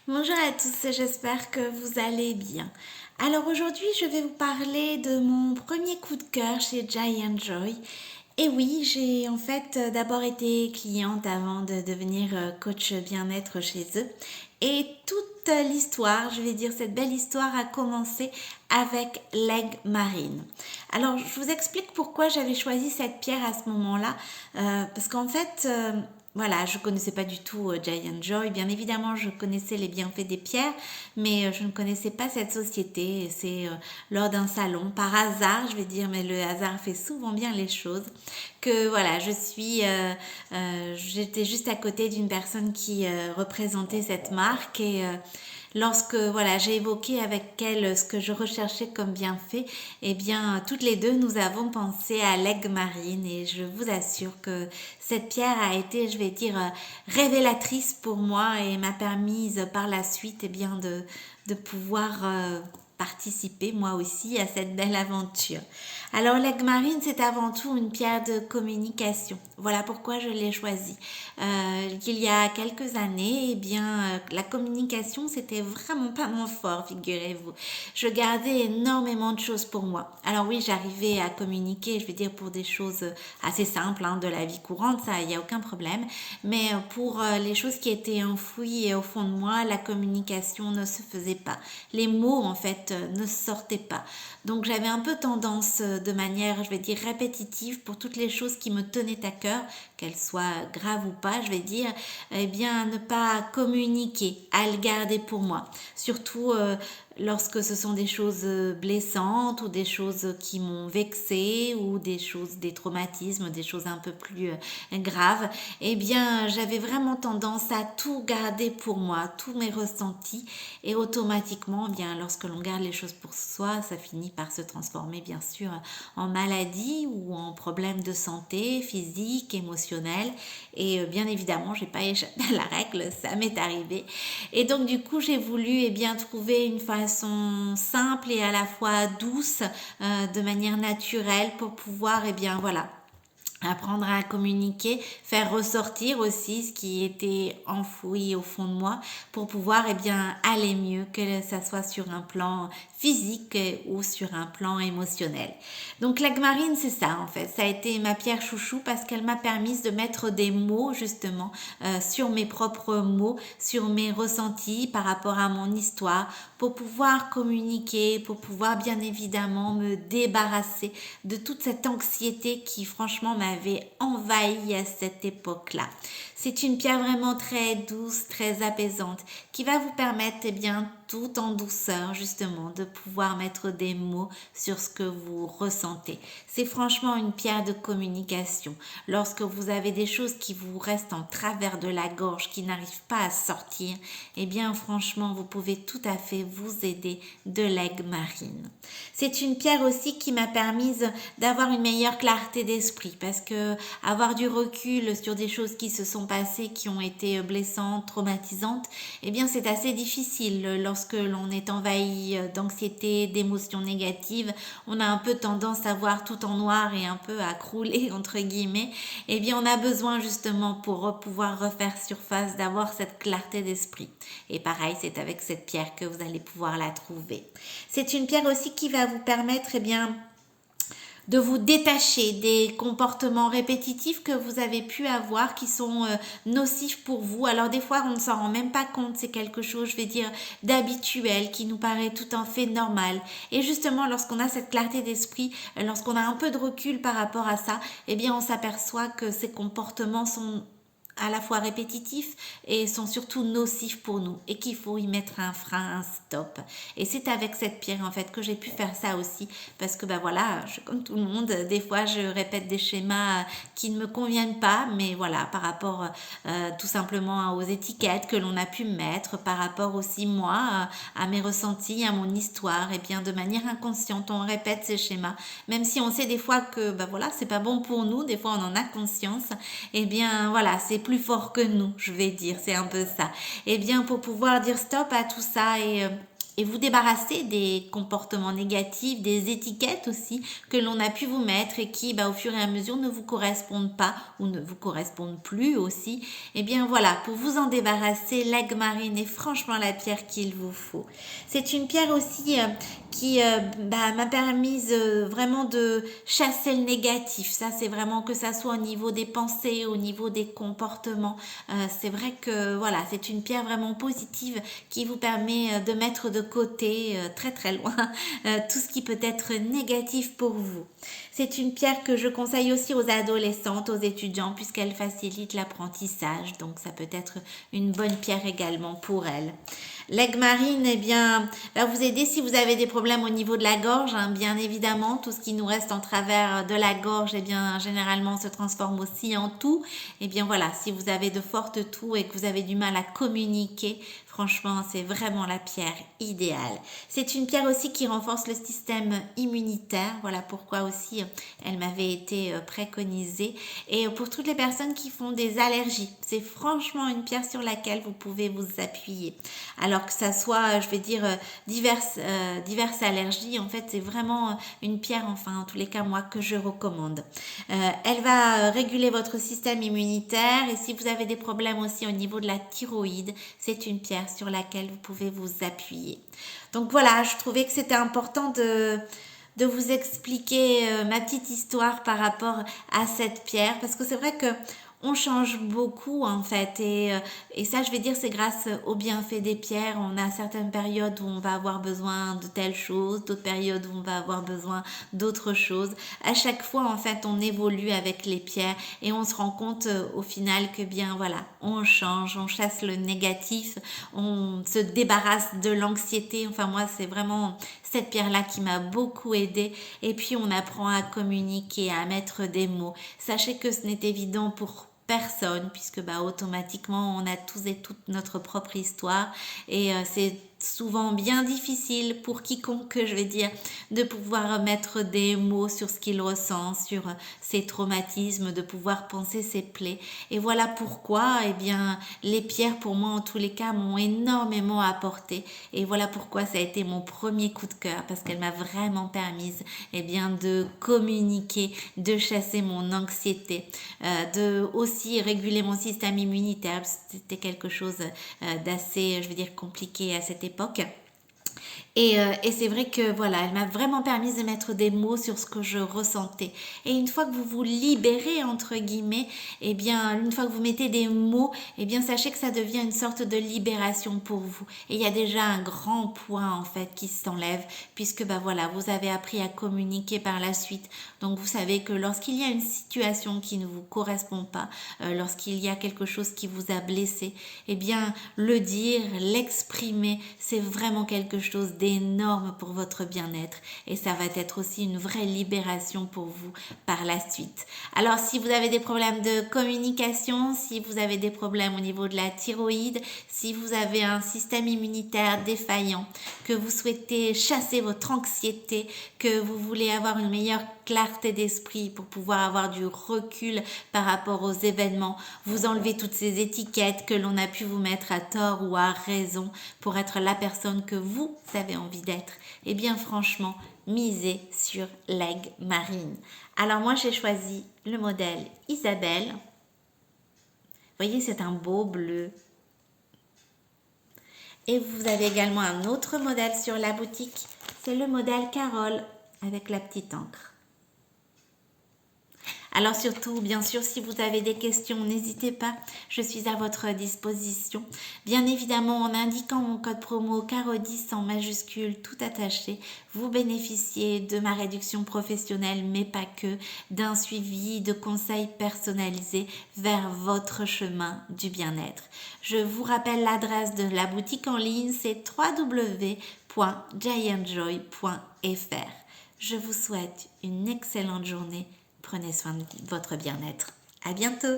Bonjour à tous, j'espère que vous allez bien. Alors aujourd'hui, je vais vous parler de mon premier coup de cœur chez Giant Joy. Et oui, j'ai en fait d'abord été cliente avant de devenir coach bien-être chez eux. Et toute l'histoire, je vais dire cette belle histoire, a commencé avec l'aigle marine. Alors, je vous explique pourquoi j'avais choisi cette pierre à ce moment-là. Parce qu'en fait, voilà, je connaissais pas du tout Giant Joy. Bien évidemment, je connaissais les bienfaits des pierres, mais je ne connaissais pas cette société. C'est lors d'un salon, par hasard, je vais dire, mais le hasard fait souvent bien les choses, que voilà, j'étais juste à côté d'une personne qui représentait cette marque et lorsque voilà, j'ai évoqué avec elle ce que je recherchais comme bienfait, eh bien, toutes les deux, nous avons pensé à l'aigle marine et je vous assure que cette pierre a été, je vais dire, révélatrice pour moi et m'a permis par la suite, eh bien, de pouvoir participer moi aussi à cette belle aventure. Alors l'aigle marine, c'est avant tout une pierre de communication. Voilà pourquoi je l'ai choisie. Il y a quelques années, eh bien, la communication, c'était vraiment pas mon fort, figurez-vous. Je gardais énormément de choses pour moi. Alors oui, j'arrivais à communiquer, je veux dire, pour des choses assez simples, hein, de la vie courante, ça, il n'y a aucun problème. Mais pour les choses qui étaient enfouies au fond de moi, la communication ne se faisait pas. Les mots, en fait, ne sortaient pas. Donc j'avais un peu tendance de manière, je vais dire, répétitive pour toutes les choses qui me tenaient à cœur, qu'elles soient graves ou pas, je vais dire, eh bien, à ne pas communiquer, à le garder pour moi. Surtout lorsque ce sont des choses blessantes ou des choses qui m'ont vexée ou des choses, des traumatismes, des choses un peu plus graves, eh bien, j'avais vraiment tendance à tout garder pour moi, tous mes ressentis et automatiquement, eh bien, lorsque l'on garde les choses pour soi, ça finit par se transformer, bien sûr, en maladie ou en problème de santé physique, émotionnelle et bien évidemment, j'ai pas échappé à la règle, ça m'est arrivé. Et donc du coup, j'ai voulu eh bien trouver une façon simple et à la fois douce, de manière naturelle pour pouvoir eh bien voilà apprendre à communiquer, faire ressortir aussi ce qui était enfoui au fond de moi pour pouvoir eh bien aller mieux, que ça soit sur un plan physique ou sur un plan émotionnel. Donc l'agmarine, c'est ça en fait, ça a été ma pierre chouchou parce qu'elle m'a permis de mettre des mots justement sur mes propres mots, sur mes ressentis par rapport à mon histoire, pour pouvoir communiquer, pour pouvoir bien évidemment me débarrasser de toute cette anxiété qui franchement m'avait envahi à cette époque-là. C'est une pierre vraiment très douce, très apaisante, qui va vous permettre, eh bien, tout en douceur, justement, de pouvoir mettre des mots sur ce que vous ressentez. C'est franchement une pierre de communication. Lorsque vous avez des choses qui vous restent en travers de la gorge, qui n'arrivent pas à sortir, eh bien, franchement, vous pouvez tout à fait vous aider de l'aigle marine. C'est une pierre aussi qui m'a permise d'avoir une meilleure clarté d'esprit, parce que avoir du recul sur des choses qui se sont passées, qui ont été blessantes, traumatisantes, eh bien c'est assez difficile lorsque l'on est envahi d'anxiété, d'émotions négatives. On a un peu tendance à voir tout en noir et un peu à crouler entre guillemets. Eh bien on a besoin justement pour pouvoir refaire surface d'avoir cette clarté d'esprit. Et pareil, c'est avec cette pierre que vous allez pouvoir la trouver. C'est une pierre aussi qui va vous permettre eh bien de vous détacher des comportements répétitifs que vous avez pu avoir qui sont nocifs pour vous. Alors des fois, on ne s'en rend même pas compte. C'est quelque chose, je vais dire, d'habituel qui nous paraît tout à fait normal. Et justement, lorsqu'on a cette clarté d'esprit, lorsqu'on a un peu de recul par rapport à ça, eh bien, on s'aperçoit que ces comportements sont à la fois répétitifs et sont surtout nocifs pour nous et qu'il faut y mettre un frein, un stop. Et c'est avec cette pierre en fait que j'ai pu faire ça aussi parce que ben voilà, comme tout le monde, des fois je répète des schémas qui ne me conviennent pas, mais voilà, par rapport tout simplement aux étiquettes que l'on a pu mettre, par rapport aussi moi à mes ressentis, à mon histoire, et bien de manière inconsciente on répète ces schémas, même si on sait des fois que ben voilà, c'est pas bon pour nous, des fois on en a conscience, et bien voilà, c'est plus fort que nous, je vais dire, c'est un peu ça. Et bien pour pouvoir dire stop à tout ça et et vous débarrasser des comportements négatifs, des étiquettes aussi que l'on a pu vous mettre et qui, au fur et à mesure, ne vous correspondent pas ou ne vous correspondent plus aussi. Et bien voilà, pour vous en débarrasser, l'aigle marine est franchement la pierre qu'il vous faut. C'est une pierre aussi qui m'a permis vraiment de chasser le négatif. Ça, c'est vraiment que ça soit au niveau des pensées, au niveau des comportements. C'est vrai que voilà, c'est une pierre vraiment positive qui vous permet de mettre de côté très très loin tout ce qui peut être négatif pour vous. C'est une pierre que je conseille aussi aux adolescentes, aux étudiants, puisqu'elle facilite l'apprentissage. Donc ça peut être une bonne pierre également pour elles. L'aigle marine, eh bien, va vous aider si vous avez des problèmes au niveau de la gorge, hein, bien évidemment. Tout ce qui nous reste en travers de la gorge, eh bien, généralement se transforme aussi en toux. Eh bien voilà, si vous avez de fortes toux et que vous avez du mal à communiquer, franchement, c'est vraiment la pierre idéale. C'est une pierre aussi qui renforce le système immunitaire. Voilà pourquoi aussi elle m'avait été préconisée. Et pour toutes les personnes qui font des allergies, c'est franchement une pierre sur laquelle vous pouvez vous appuyer. Alors que ça soit, je vais dire, diverses allergies, en fait, c'est vraiment une pierre, enfin, en tous les cas, moi, que je recommande. Elle va réguler votre système immunitaire et si vous avez des problèmes aussi au niveau de la thyroïde, c'est une pierre sur laquelle vous pouvez vous appuyer. Donc voilà, je trouvais que c'était important de vous expliquer ma petite histoire par rapport à cette pierre parce que c'est vrai que on change beaucoup en fait et ça je vais dire c'est grâce au bienfait des pierres. On a certaines périodes où on va avoir besoin de telles choses, d'autres périodes où on va avoir besoin d'autres choses. À chaque fois en fait on évolue avec les pierres et on se rend compte au final que bien voilà, on change, on chasse le négatif, on se débarrasse de l'anxiété. Enfin moi c'est vraiment cette pierre-là qui m'a beaucoup aidée et puis on apprend à communiquer, à mettre des mots. Sachez que ce n'est évident pour personne puisque automatiquement on a tous et toutes notre propre histoire et c'est souvent bien difficile pour quiconque, je vais dire, de pouvoir mettre des mots sur ce qu'il ressent, sur ses traumatismes, de pouvoir penser ses plaies. Et voilà pourquoi, eh bien, les pierres, pour moi, en tous les cas, m'ont énormément apporté. Et voilà pourquoi ça a été mon premier coup de cœur, parce qu'elle m'a vraiment permise, eh bien, de communiquer, de chasser mon anxiété, de aussi réguler mon système immunitaire. C'était quelque chose d'assez, je veux dire, compliqué à cette époque. Et c'est vrai que voilà, elle m'a vraiment permis de mettre des mots sur ce que je ressentais. Et une fois que vous vous libérez, entre guillemets, eh bien, une fois que vous mettez des mots, eh bien, sachez que ça devient une sorte de libération pour vous. Et il y a déjà un grand point, en fait, qui s'enlève, puisque, voilà, vous avez appris à communiquer par la suite. Donc, vous savez que lorsqu'il y a une situation qui ne vous correspond pas, lorsqu'il y a quelque chose qui vous a blessé, eh bien, le dire, l'exprimer, c'est vraiment quelque chose d'énorme pour votre bien-être et ça va être aussi une vraie libération pour vous par la suite. Alors si vous avez des problèmes de communication, si vous avez des problèmes au niveau de la thyroïde, si vous avez un système immunitaire défaillant, que vous souhaitez chasser votre anxiété, que vous voulez avoir une meilleure clarté d'esprit pour pouvoir avoir du recul par rapport aux événements, vous enlevez toutes ces étiquettes que l'on a pu vous mettre à tort ou à raison pour être la personne que vous avez envie d'être, eh bien franchement, misez sur l'aigle marine. Alors moi j'ai choisi le modèle Isabelle. Vous voyez, c'est un beau bleu. Et vous avez également un autre modèle sur la boutique, c'est le modèle Carole avec la petite encre. Alors surtout, bien sûr, si vous avez des questions, n'hésitez pas, je suis à votre disposition. Bien évidemment, en indiquant mon code promo CARO10 en majuscule tout attaché, vous bénéficiez de ma réduction professionnelle, mais pas que, d'un suivi de conseils personnalisés vers votre chemin du bien-être. Je vous rappelle l'adresse de la boutique en ligne, c'est www.giantjoy.fr. Je vous souhaite une excellente journée. Prenez soin de votre bien-être. À bientôt!